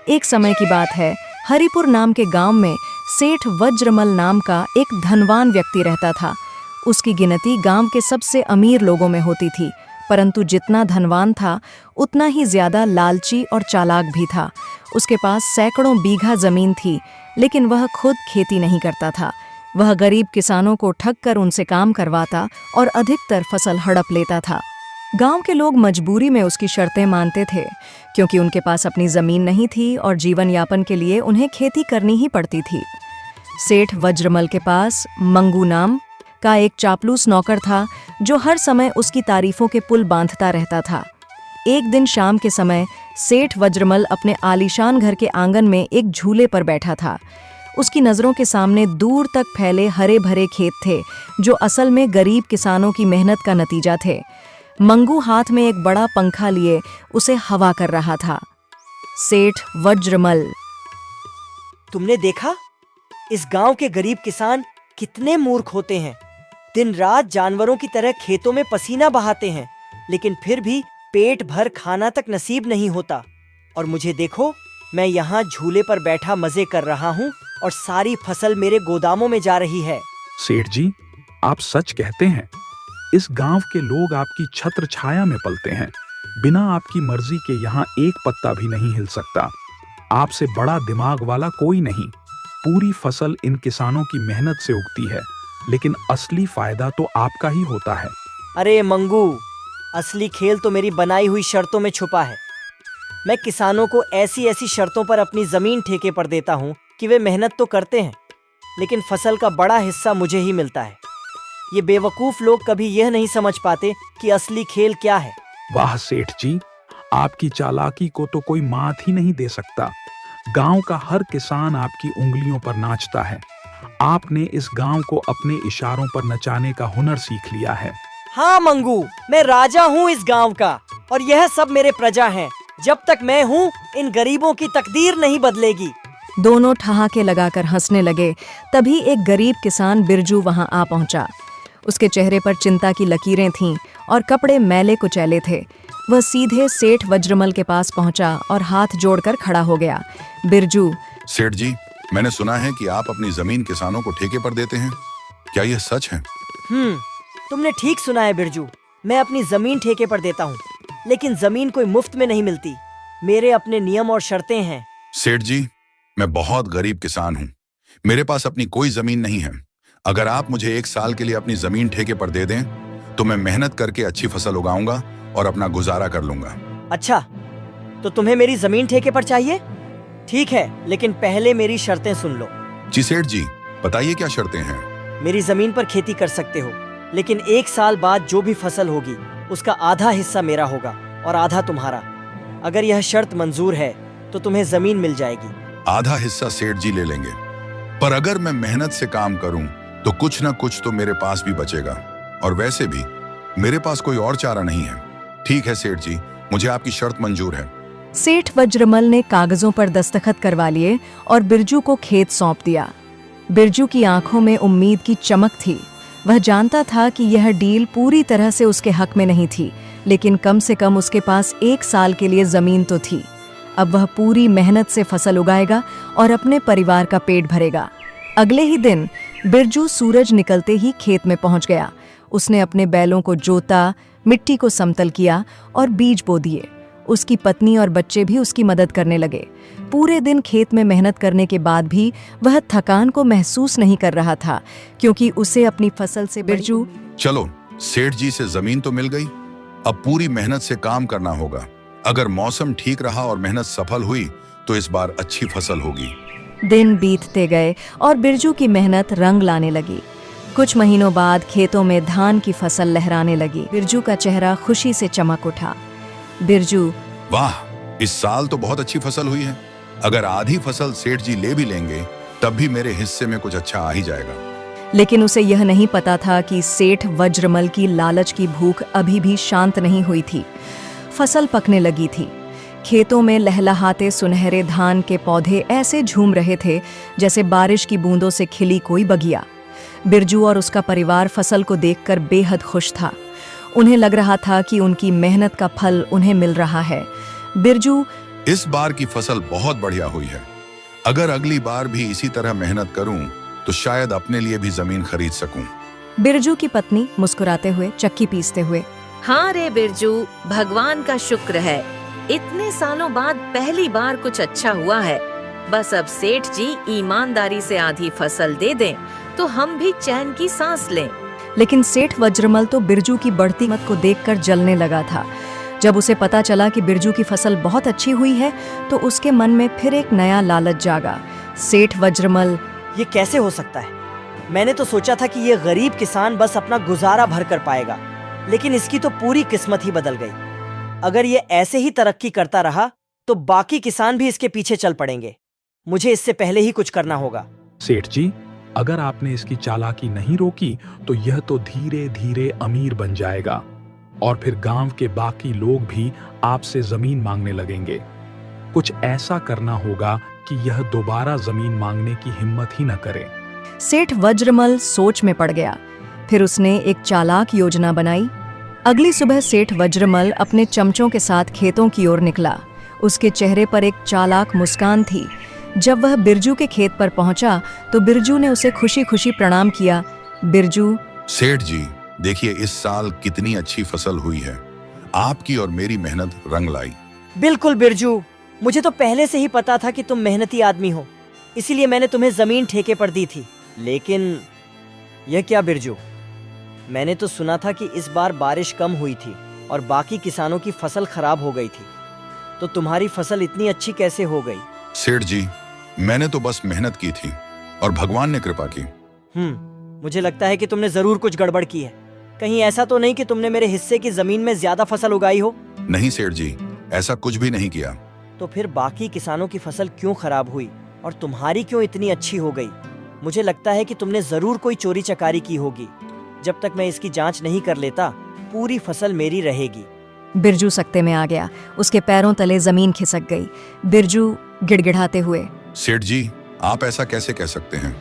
एक समय की बात है, हरिपुर नाम के गांव में सेठ वज्रमल नाम का एक धनवान व्यक्ति रहता था। उसकी गिनती गांव के सबसे अमीर लोगों में होती थी, परंतु जितना धनवान था उतना ही ज्यादा लालची और चालाक भी था। उसके पास सैकड़ों बीघा जमीन थी, लेकिन वह खुद खेती नहीं करता था। वह गरीब किसानों को ठग कर उनसे काम करवाता और अधिकतर फसल हड़प लेता था। गांव के लोग मजबूरी में उसकी शर्तें मानते थे, क्योंकि उनके पास अपनी जमीन नहीं थी और जीवन यापन के लिए उन्हें खेती करनी ही पड़ती थी। सेठ वज्रमल के पास मंगू नाम का एक चापलूस नौकर था, जो हर समय उसकी तारीफों के पुल बांधता रहता था। एक दिन शाम के समय सेठ वज्रमल अपने आलीशान घर के आंगन में एक झूले पर बैठा था। उसकी नजरों के सामने दूर तक फैले हरे भरे खेत थे, जो असल में गरीब किसानों की मेहनत का नतीजा थे। मंगू हाथ में एक बड़ा पंखा लिए उसे हवा कर रहा था। सेठ वज्रमल: तुमने देखा, इस गांव के गरीब किसान कितने मूर्ख होते हैं। दिन रात जानवरों की तरह खेतों में पसीना बहाते हैं, लेकिन फिर भी पेट भर खाना तक नसीब नहीं होता। और मुझे देखो, मैं यहाँ झूले पर बैठा मजे कर रहा हूँ और सारी फसल मेरे गोदामों में जा रही है। सेठ जी, आप सच कहते हैं। इस गांव के लोग आपकी छत्र छाया में पलते हैं। बिना आपकी मर्जी के यहाँ एक पत्ता भी नहीं हिल सकता। आपसे बड़ा दिमाग वाला कोई नहीं। पूरी फसल इन किसानों की मेहनत से उगती है, लेकिन असली फायदा तो आपका ही होता है। अरे मंगू, असली खेल तो मेरी बनाई हुई शर्तों में छुपा है। मैं किसानों को ऐसी ऐसी शर्तों पर अपनी जमीन ठेके पर देता हूँ कि वे मेहनत तो करते हैं, लेकिन फसल का बड़ा हिस्सा मुझे ही मिलता है। ये बेवकूफ लोग कभी यह नहीं समझ पाते कि असली खेल क्या है। वाह सेठ जी, आपकी चालाकी को तो कोई मात ही नहीं दे सकता। गांव का हर किसान आपकी उंगलियों पर नाचता है। आपने इस गांव को अपने इशारों पर नचाने का हुनर सीख लिया है। हाँ मंगू, मैं राजा हूँ इस गांव का, और यह सब मेरे प्रजा हैं। जब तक मैं हूँ, इन गरीबों की तकदीर नहीं बदलेगी। दोनों ठहाके लगाकर हंसने लगे। तभी एक गरीब किसान बिरजू वहां आ पहुंचा। उसके चेहरे पर चिंता की लकीरें थीं और कपड़े मैले कुचैले थे। वह सीधे सेठ वज्रमल के पास पहुंचा और हाथ जोड़कर खड़ा हो गया। बिरजू: सेठ जी, मैंने सुना है कि आप अपनी जमीन किसानों को ठेके पर देते हैं। क्या यह सच है? तुमने ठीक सुना है बिरजू। मैं अपनी जमीन ठेके पर देता हूँ, लेकिन जमीन कोई मुफ्त में नहीं मिलती। मेरे अपने नियम और शर्तें हैं। सेठ जी, मैं बहुत गरीब किसान हूँ। मेरे पास अपनी कोई जमीन नहीं है। अगर आप मुझे 1 साल के लिए अपनी जमीन ठेके पर दे दें, तो मैं मेहनत करके अच्छी फसल उगाऊंगा और अपना गुजारा कर लूंगा। अच्छा, तो तुम्हें मेरी जमीन ठेके पर चाहिए? ठीक है, लेकिन पहले मेरी शर्तें सुन लो। जी सेठ जी, बताइए क्या शर्तें हैं? मेरी जमीन पर खेती कर सकते हो, लेकिन 1 साल बाद जो भी फसल होगी उसका आधा हिस्सा मेरा होगा और आधा तुम्हारा। अगर यह शर्त मंजूर है तो तुम्हें जमीन मिल जाएगी। आधा हिस्सा सेठ जी ले लेंगे, पर अगर मैं मेहनत से काम करूं तो कुछ ना कुछ तो मेरे पास भी बचेगा, और वैसे भी मेरे पास कोई और चारा नहीं है। ठीक है सेठ जी, मुझे आपकी शर्त मंजूर है। सेठ वज्रमल ने कागजों पर दस्तखत करवा लिए और बिरजू को खेत सौंप दिया। बिरजू की आंखों में उम्मीद की चमक थी। वह जानता था कि यह डील पूरी तरह से उसके हक में नहीं थी, लेकिन कम से कम उसके पास 1 साल के लिए जमीन तो थी। अब वह पूरी मेहनत से फसल उगाएगा और अपने परिवार का पेट भरेगा। अगले ही दिन बिरजू सूरज निकलते ही खेत में पहुंच गया। उसने अपने बैलों को जोता, मिट्टी को समतल किया और बीज बो दिए। उसकी पत्नी और बच्चे भी उसकी मदद करने लगे। पूरे दिन खेत में मेहनत करने के बाद भी वह थकान को महसूस नहीं कर रहा था, क्योंकि उसे अपनी फसल से बिरजू: चलो, सेठ जी से जमीन तो मिल गई, अब पूरी मेहनत से काम करना होगा। अगर मौसम ठीक रहा और मेहनत सफल हुई तो इस बार अच्छी फसल होगी। दिन बीतते गए और बिरजू की मेहनत रंग लाने लगी। कुछ महीनों बाद खेतों में धान की फसल लहराने लगी। बिरजू का चेहरा खुशी से चमक उठा। बिरजू: वाह, इस साल तो बहुत अच्छी फसल हुई है। अगर आधी फसल सेठ जी ले भी लेंगे, तब भी मेरे हिस्से में कुछ अच्छा आ ही जाएगा। लेकिन उसे यह नहीं पता था कि सेठ वज्रमल की लालच की भूख अभी भी शांत नहीं हुई थी। फसल पकने लगी थी। खेतों में लहलहाते सुनहरे धान के पौधे ऐसे झूम रहे थे जैसे बारिश की बूंदों से खिली कोई बगिया। बिरजू और उसका परिवार फसल को देखकर बेहद खुश था। उन्हें लग रहा था कि उनकी मेहनत का फल उन्हें मिल रहा है। बिरजू इस बार की फसल बहुत बढ़िया हुई है। अगर अगली बार भी इसी तरह मेहनत करूं तो शायद अपने लिए भी जमीन खरीद सकूं। बिरजू की पत्नी मुस्कुराते हुए चक्की पीसते हुए, हाँ रे बिरजू, भगवान का शुक्र है, इतने सालों बाद पहली बार कुछ अच्छा हुआ है। बस अब सेठ जी ईमानदारी से आधी फसल दे दें तो हम भी चैन की सांस लें। लेकिन सेठ वज्रमल तो बिरजू की बढ़ती कीमत को देखकर जलने लगा था। जब उसे पता चला कि बिरजू की फसल बहुत अच्छी हुई है तो उसके मन में फिर एक नया लालच जागा। सेठ वज्रमल, ये कैसे हो सकता है? मैंने तो सोचा था कि ये गरीब किसान बस अपना गुजारा भर कर पाएगा, लेकिन इसकी तो पूरी किस्मत ही बदल गई। अगर ये ऐसे ही तरक्की करता रहा तो बाकी किसान भी इसके पीछे चल पड़ेंगे। मुझे इससे पहले ही कुछ करना होगा। सेठ जी, अगर आपने इसकी चालाकी नहीं रोकी तो यह तो धीरे धीरे अमीर बन जाएगा और फिर गांव के बाकी लोग भी आपसे जमीन मांगने लगेंगे। कुछ ऐसा करना होगा कि यह दोबारा जमीन मांगने की हिम्मत ही न करे। सेठ वज्रमल सोच में पड़ गया। फिर उसने एक चालाक योजना बनाई। अगली सुबह सेठ वज्रमल अपने चमचों के साथ खेतों की ओर निकला। उसके चेहरे पर एक चालाक मुस्कान थी। जब वह बिरजू के खेत पर पहुंचा तो बिरजू ने उसे खुशी खुशी प्रणाम किया। बिरजू, सेठ जी, देखिए इस साल कितनी अच्छी फसल हुई है। आपकी और मेरी मेहनत रंग लाई। बिल्कुल बिरजू, मुझे तो पहले से ही पता था कि तुम मेहनती आदमी हो, इसीलिए मैंने तुम्हें जमीन ठेके पर दी थी। लेकिन यह क्या बिरजू, मैंने तो सुना था कि इस बार बारिश कम हुई थी और बाकी किसानों की फसल खराब हो गई थी, तो तुम्हारी फसल इतनी अच्छी कैसे हो गई? सेठ जी, मैंने तो बस मेहनत की थी और भगवान ने कृपा की। मुझे लगता है कि तुमने जरूर कुछ गड़बड़ की है। कहीं ऐसा तो नहीं कि तुमने मेरे हिस्से की जमीन में ज्यादा फसल उगाई हो? नहीं सेठ जी, ऐसा कुछ भी नहीं किया। तो फिर बाकी किसानों की फसल क्यों खराब हुई और तुम्हारी क्यों इतनी अच्छी हो गई? मुझे लगता है कि तुमने जरूर कोई चोरी चकारी की होगी। जब तक मैं इसकी जांच नहीं कर लेता, पूरी फसल मेरी रहेगी। बिरजू सकते में आ गया। उसके पैरों तले जमीन खिसक गई। बिरजू गिड़गिड़ाते हुए, सेठ जी, आप ऐसा कैसे कह सकते हैं?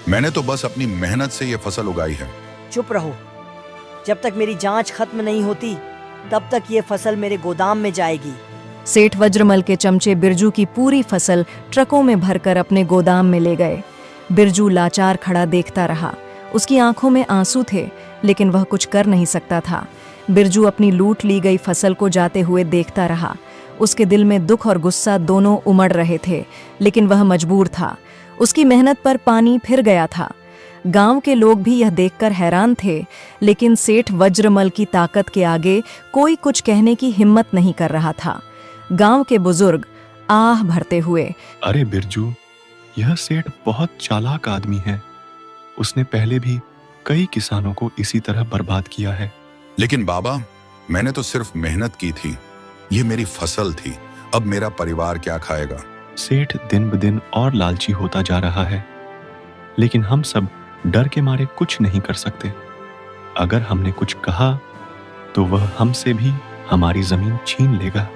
मैंने तो बस अपनी मेहनत से ये फसल उगाई है। चुप रहो। जब तक मेरी जांच खत्म नहीं होती तब तक ये फसल मेरे गोदाम में जाएगी। सेठ वज्रमल के चमचे बिरजू की पूरी फसल ट्रकों में भरकर अपने गोदाम में ले गए। बिरजू लाचार खड़ा देखता रहा। उसकी आंखों में आंसू थे, लेकिन वह कुछ कर नहीं सकता था। बिरजू अपनी लूट ली गई फसल को जाते हुए देखता रहा। उसके दिल में दुख और गुस्सा दोनों उमड़ रहे थे, लेकिन वह मजबूर था। उसकी मेहनत पर पानी फिर गया था। गांव के लोग भी यह देखकर हैरान थे, लेकिन सेठ वज्रमल की ताकत के आगे कोई कुछ कहने की हिम्मत नहीं कर रहा था। गांव के बुजुर्ग आह भरते हुए, अरे बिरजू, यह सेठ बहुत चालाक आदमी है। उसने पहले भी कई किसानों को इसी तरह बर्बाद किया है। लेकिन बाबा, मैंने तो सिर्फ मेहनत की थी। ये मेरी फसल थी। अब मेरा परिवार क्या खाएगा? सेठ दिन ब दिन और लालची होता जा रहा है, लेकिन हम सब डर के मारे कुछ नहीं कर सकते। अगर हमने कुछ कहा तो वह हमसे भी हमारी जमीन छीन लेगा।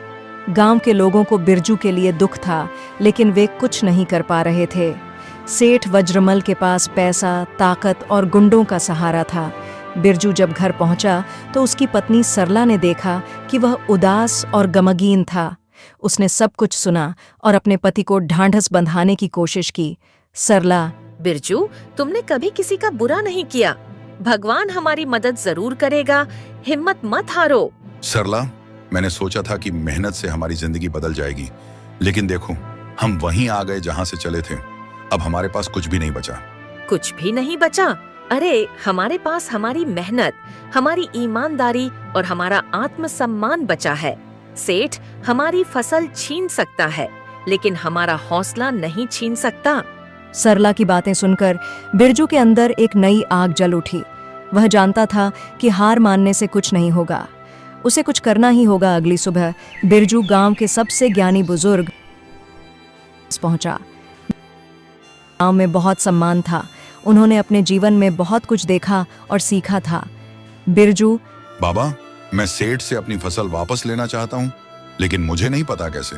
गांव के लोगों को बिरजू के लिए दुख था, लेकिन वे कुछ नहीं कर पा रहे थे। सेठ वज्रमल के पास पैसा, ताकत और गुंडों का सहारा था। बिरजू जब घर पहुंचा तो उसकी पत्नी सरला ने देखा कि वह उदास और गमगीन था। उसने सब कुछ सुना और अपने पति को ढांढस बंधाने की कोशिश की। सरला, बिरजू, तुमने कभी किसी का बुरा नहीं किया। भगवान हमारी मदद जरूर करेगा, हिम्मत मत हारो। सरला, मैंने सोचा था कि मेहनत से हमारी जिंदगी बदल जाएगी, लेकिन देखो, हम वहीं आ गए जहां से चले थे। अब हमारे पास कुछ भी नहीं बचा। कुछ भी नहीं बचा? अरे, हमारे पास हमारी मेहनत, हमारी ईमानदारी और हमारा आत्मसम्मान बचा है। सेठ हमारी फसल छीन सकता है, लेकिन हमारा हौसला नहीं छीन सकता। सरला की बातें सुनकर बिरजू के अंदर एक नई आग जल उठी। वह जानता था कि हार मानने से कुछ नहीं होगा, उसे कुछ करना ही होगा। अगली सुबह बिरजू गांव के सबसे ज्ञानी बुजुर्ग पहुंचा। गांव में बहुत सम्मान था। उन्होंने अपने जीवन में बहुत कुछ देखा और सीखा था। बिरजू, बाबा, मैं सेठ से अपनी फसल वापस लेना चाहता हूँ, लेकिन मुझे नहीं पता कैसे।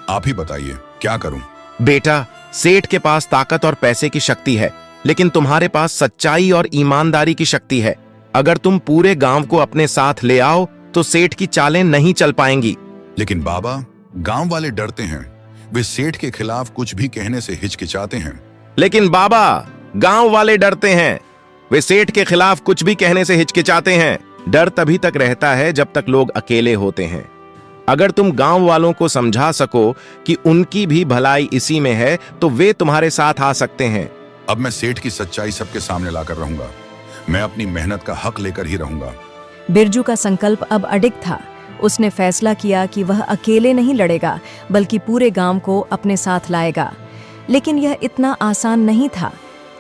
आप ही बताइए, क्या करूं? बेटा, सेठ के पास ताकत और पैसे की शक्ति है, लेकिन तुम्हारे पास सच्चाई और ईमानदारी की शक्ति है। अगर तुम पूरे गांव को अपने साथ ले आओ तो सेठ की चालें नहीं चल पाएंगी। लेकिन बाबा, गांव वाले डरते हैं, वे सेठ के खिलाफ कुछ भी कहने से हिचकिचाते हैं। लेकिन बाबा, गांव वाले डरते हैं, वे सेठ के खिलाफ कुछ भी कहने से हिचकिचाते हैं। डर तभी तक रहता है जब तक लोग अकेले होते हैं। अगर तुम गांव वालों को समझा सको कि उनकी भी भलाई इसी में है, तो वे तुम्हारे साथ आ सकते हैं। अब मैं सेठ की सच्चाई सबके सामने लाकर रहूंगा। मैं अपनी मेहनत का हक लेकर ही रहूंगा। बिरजू का संकल्प अब अडिग था। उसने फैसला किया कि वह अकेले नहीं लड़ेगा, बल्कि पूरे गांव को अपने साथ लाएगा। लेकिन यह इतना आसान नहीं था।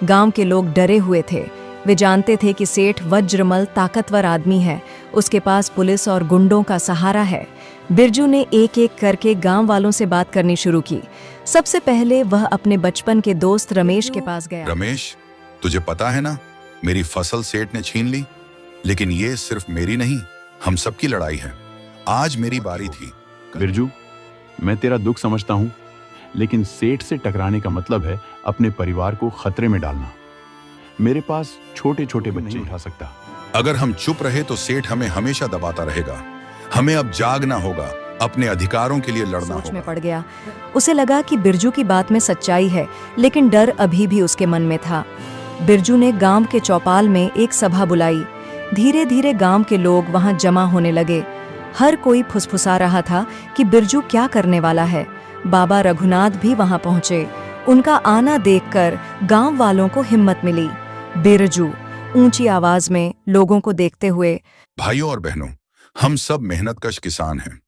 गांव के लोग डरे हुए थे। वे जानते थे कि सेठ वज्रमल ताकतवर आदमी है, उसके पास पुलिस और गुंडों का सहारा है। बिरजू ने एक एक करके गांव वालों से बात करनी शुरू की। सबसे पहले वह अपने बचपन के दोस्त रमेश के पास गया। रमेश, तुझे पता है ना, मेरी फसल सेठ ने छीन ली। लेकिन ये सिर्फ मेरी नहीं, हम सबकी लड़ाई है। आज मेरी बारी थी। बिरजू, मैं तेरा दुख समझता हूं, लेकिन सेठ से टकराने का मतलब है अपने परिवार को खतरे में डालना। मेरे पास छोटे छोटे बच्चे नहीं उठा सकता। अगर हम चुप रहे तो सेठ हमें हमेशा दबाता रहेगा। हमें अब जागना होगा, अपने अधिकारों के लिए लड़ना सोच में होगा। पड़ गया। उसे लगा कि बिरजू की बात में सच्चाई है, लेकिन डर अभी भी उसके मन में था। बिरजू ने गांव के चौपाल में एक सभा बुलाई। धीरे धीरे गांव के लोग वहां जमा होने लगे। हर कोई फुसफुसा रहा था कि बिरजू क्या करने वाला है। बाबा रघुनाथ भी वहां पहुंचे। उनका आना देखकर गांव वालों को हिम्मत मिली। बिरजू ऊंची आवाज में लोगों को देखते हुए, भाइयों और बहनों, हम सब मेहनतकश किसान हैं।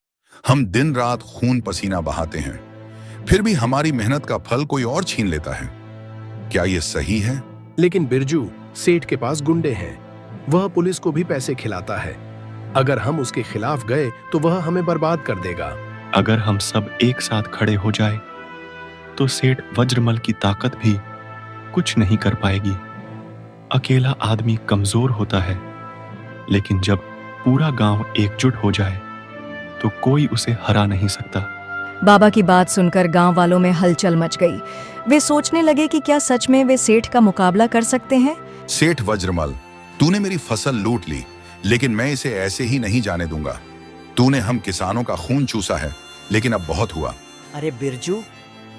हम दिन रात खून पसीना बहाते हैं, फिर भी हमारी मेहनत का फल कोई और छीन लेता है। क्या ये सही है? लेकिन बिरजू, सेठ के पास गुंडे हैं। वह पुलिस को भी पैसे खिलाता है। अगर हम उसके खिलाफ गए तो वह हमें बर्बाद कर देगा। अगर हम सब एक साथ खड़े हो जाए तो सेठ वज्रमल की ताकत भी कुछ नहीं कर पाएगी। अकेला आदमी कमजोर होता है, लेकिन जब पूरा गांव एकजुट हो जाए तो कोई उसे हरा नहीं सकता। बाबा की बात सुनकर गांव वालों में हलचल मच गई। वे सोचने लगे कि क्या सच में वे सेठ का मुकाबला कर सकते हैं। सेठ वज्रमल, तूने मेरी फसल लूट ली, लेकिन मैं इसे ऐसे ही नहीं जाने दूंगा। तूने हम किसानों का खून चूसा है, लेकिन अब बहुत हुआ। अरे बिरजू,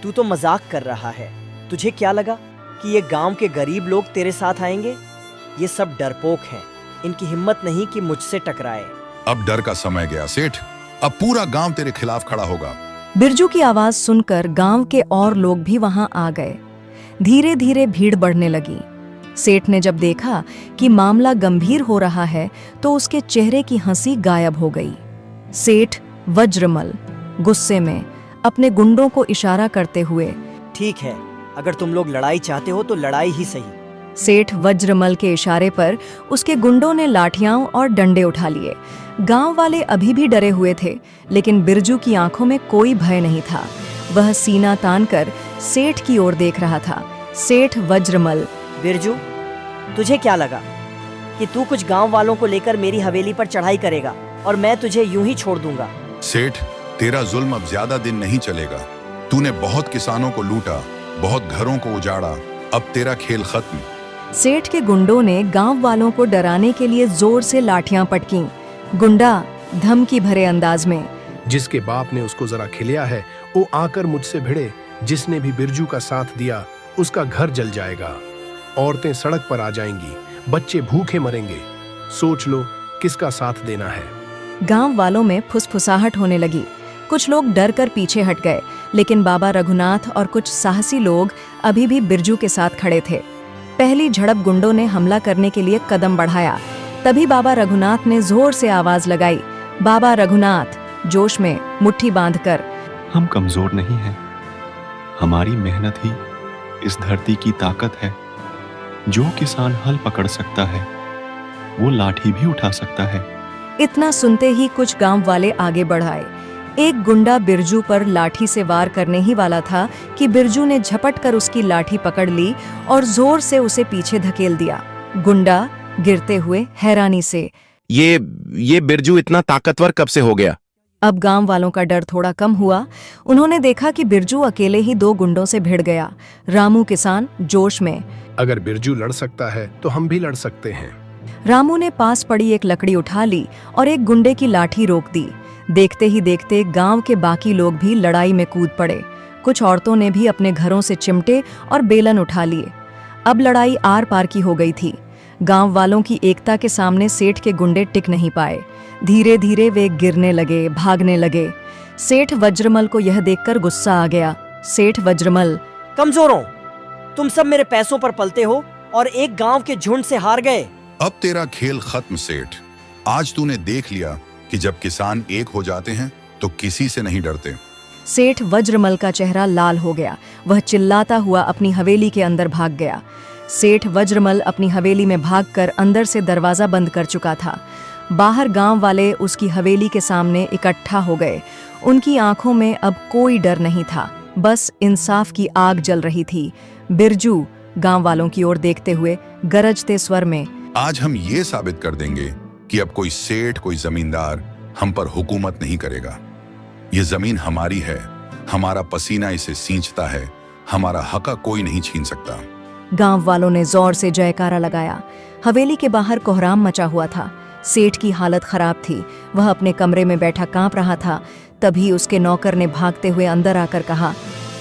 तू तो मजाक कर रहा है। तुझे क्या लगा कि ये गांव के गरीब लोग तेरे साथ आएंगे? ये सब डरपोक हैं। इनकी हिम्मत नहीं कि मुझसे टकराए। अब डर का समय गया सेठ। अब पूरा गांव तेरे खिलाफ खड़ा होगा। बिरजू की आवाज सुनकर गांव के और लोग भी वहां आ गए। धीरे धीरे भीड़ बढ़ने लगी। सेठ ने जब देखा कि मामला गंभीर हो रहा है तो उसके चेहरे की हंसी गायब हो गई। सेठ वज्रमल गुस्से में अपने गुंडों को इशारा करते हुए, ठीक है, अगर तुम लोग लड़ाई चाहते हो तो लड़ाई ही सही। सेठ वज्रमल के इशारे पर उसके गुंडों ने लाठियां और डंडे उठा लिए। गांव वाले अभी भी डरे हुए थे, लेकिन बिरजू की आंखों में कोई भय नहीं था। वह सीना तानकर सेठ की ओर देख रहा था। सेठ वज्रमल, बिरजू, तुझे क्या लगा कि तू कुछ गांव वालों को लेकर मेरी हवेली पर चढ़ाई करेगा और मैं तुझे यूं ही छोड़ दूंगा? सेठ, तेरा जुल्म अब ज्यादा दिन नहीं चलेगा। तूने बहुत किसानों को लूटा, बहुत घरों को उजाड़ा। अब तेरा खेल खत्म। सेठ के गुंडों ने गांव वालों को डराने के लिए जोर से लाठियां पटकीं। गुंडा धमकी भरे अंदाज में, जिसके बाप ने उसको जरा खिलाया है वो आकर मुझसे भिड़े। जिसने भी बिरजू का साथ दिया उसका घर जल जाएगा। औरतें सड़क पर आ जाएंगी, बच्चे भूखे मरेंगे। सोच लो किसका साथ देना है। गांव वालों में फुसफुसाहट होने लगी। कुछ लोग डर कर पीछे हट गए, लेकिन बाबा रघुनाथ और कुछ साहसी लोग अभी भी बिरजू के साथ खड़े थे। पहली झड़प गुंडों ने हमला करने के लिए कदम बढ़ाया। तभी बाबा रघुनाथ ने जोर से आवाज लगाई। बाबा रघुनाथ जोश में मुट्ठी बांधकर, हम कमजोर नहीं हैं। हमारी मेहनत ही इस धरती की ताकत है। जो किसान हल पकड़ सकता है वो लाठी भी उठा सकता है। इतना सुनते ही कुछ गांव वाले आगे बढ़ाए। एक गुंडा बिरजू पर लाठी से वार करने ही वाला था कि बिरजू ने झपट कर उसकी लाठी पकड़ ली और जोर से उसे पीछे धकेल दिया। गुंडा गिरते हुए हैरानी से, ये बिरजू इतना ताकतवर कब से हो गया? अब गांव वालों का डर थोड़ा कम हुआ। उन्होंने देखा कि बिरजू अकेले ही 2 गुंडों से भिड़ गया। रामू किसान जोश में, अगर बिरजू लड़ सकता है तो हम भी लड़ सकते हैं। रामू ने पास पड़ी एक लकड़ी उठा ली और एक गुंडे की लाठी रोक दी। देखते ही देखते गांव के बाकी लोग भी लड़ाई में कूद पड़े। कुछ औरतों ने भी अपने घरों से चिमटे और बेलन उठा लिए। अब लड़ाई आर पार की हो गई थी। गांव वालों की एकता के सामने सेठ के गुंडे टिक नहीं पाए। धीरे धीरे वे गिरने लगे, भागने लगे। सेठ वज्रमल को यह देखकर गुस्सा आ गया। सेठ वज्रमल, कमजोरों, तुम सब मेरे पैसों पर पलते हो और एक गांव के झुंड से हार गए। अब तेरा खेल खत्म सेठ। आज तूने देख लिया कि जब किसान एक हो जाते हैं तो किसी से नहीं डरते। सेठ वज्रमल का चेहरा लाल हो गया। वह चिल्लाता हुआ अपनी हवेली के अंदर भाग गया। सेठ वज्रमल अपनी हवेली में भागकर अंदर से दरवाजा बंद कर चुका था। बाहर गांव वाले उसकी हवेली के सामने इकट्ठा हो गए। उनकी आंखों में अब कोई डर नहीं था, बस इंसाफ की आग जल रही थी। बिरजू गांव वालों की ओर देखते हुए गरजते स्वर में, आज हम ये साबित कर देंगे कि अब कोई सेठ, कोई जमींदार हम पर हुकूमत नहीं करेगा। ये जमीन हमारी है, हमारा पसीना इसे सींचता है, हमारा हक कोई नहीं छीन सकता। गांव वालों ने जोर से जयकारा लगाया। हवेली के बाहर कोहराम मचा हुआ था। सेठ की हालत खराब थी। वह अपने कमरे में बैठा कांप रहा था। तभी उसके नौकर ने भागते हुए अंदर आकर कहा,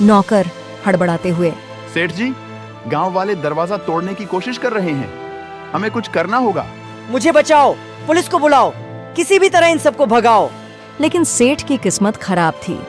नौकर हड़बड़ाते हुए, सेठ जी, गांव वाले दरवाजा तोड़ने की कोशिश कर रहे हैं, हमें कुछ करना होगा। मुझे बचाओ, पुलिस को बुलाओ, किसी भी तरह इन सबको भगाओ। लेकिन सेठ की किस्मत खराब थी।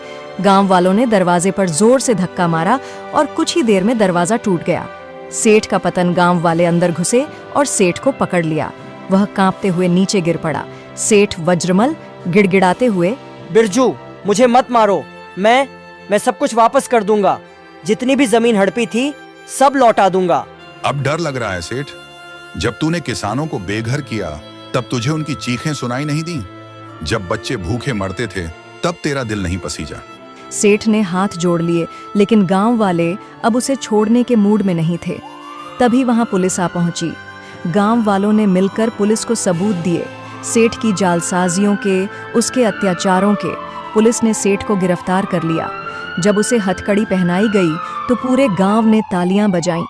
गांव वालों ने दरवाजे पर जोर से धक्का मारा और कुछ ही देर में दरवाजा टूट गया। सेठ का पतन गांव वाले अंदर घुसे और सेठ को पकड़ लिया। वह कांपते हुए नीचे गिर पड़ा। सेठ वज्रमल गिड़गिड़ाते हुए, बिरजू, मुझे मत मारो, मैं सब कुछ वापस कर दूंगा। जितनी भी जमीन हड़पी थी सब लौटा दूंगा। अब डर लग रहा है सेठ। जब तूने किसानों को बेघर किया तब तुझे उनकी चीखें सुनाई नहीं दी। जब बच्चे भूखे मरते थे तब तेरा दिल नहीं पसीजा। सेठ ने हाथ जोड़ लिए, लेकिन गांव वाले अब उसे छोड़ने के मूड में नहीं थे। तभी वहां पुलिस आ पहुंची। गांव वालों ने मिलकर पुलिस को सबूत दिए। सेठ की जालसाजियों के, उसके अत्याचारों के। पुलिस ने सेठ को गिरफ्तार कर लिया। जब उसे हथकड़ी पहनाई गई तो पूरे गांव ने तालियां बजाईं।